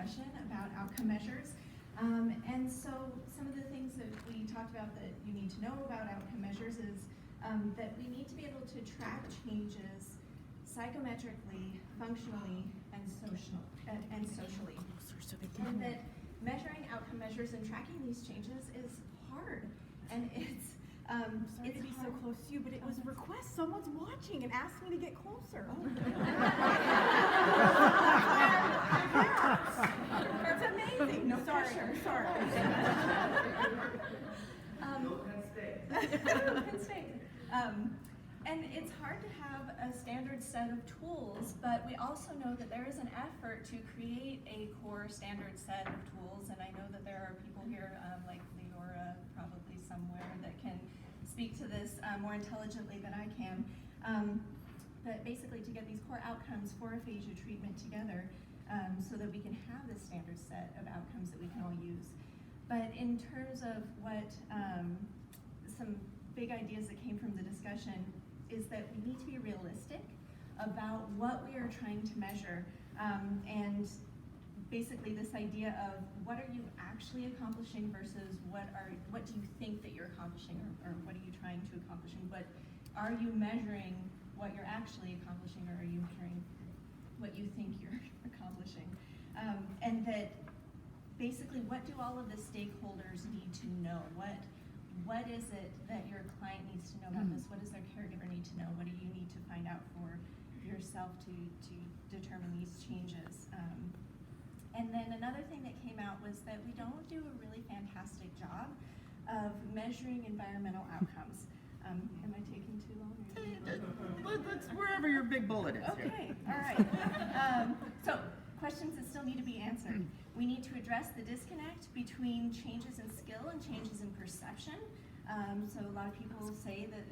discussion about outcome measures. And so some of the things that we talked about that you need to know about outcome measures is that we need to be able to track changes psychometrically, functionally, and socially. And that measuring outcome measures and tracking these changes is hard. And it's Sorry to be so close to you, but it was request. Someone's watching and asked me to get closer. It's amazing. No, sorry. Penn State. And it's hard to have a standard set of tools, but we also know that there is an effort to create a core standard set of tools, and I know that there are people here, like Leora, probably somewhere, that can speak to this more intelligently than I can. But basically to get these core outcomes for aphasia treatment together so that we can have this standard set of outcomes that we can all use. But in terms of what some big ideas that came from the discussion is that we need to be realistic about what we are trying to measure, and basically this idea of what are you actually accomplishing versus what do you think that you're accomplishing, or what are you trying to accomplish, and what are you measuring what you're actually accomplishing, or are you measuring what you think you're accomplishing, and that basically what do all of the stakeholders need to know? What is it that your client needs to know about this? What does their caregiver need to know? What do you need to find out for yourself to determine these changes? And then another thing that came out was that we don't do a really fantastic job of measuring environmental outcomes. Am I taking too long? That's wherever your big bullet is. Okay, all right. So questions that still need to be answered. We need to address the disconnect between changes in skill and changes in perception. So a lot of people say that,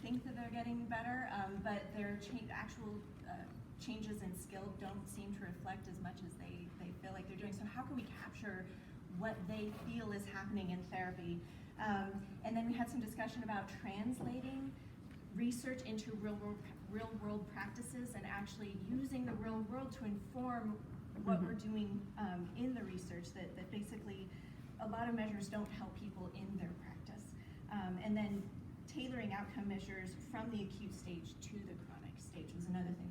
think that they're getting better, but their actual changes in skill don't seem to reflect as much as they feel like they're doing. So how can we capture what they feel is happening in therapy? And then we had some discussion about translating research into real world practices and actually using the real world to inform what we're doing in the research, that basically a lot of measures don't help people in their practice. And then tailoring outcome measures from the acute stage to the chronic stage was another thing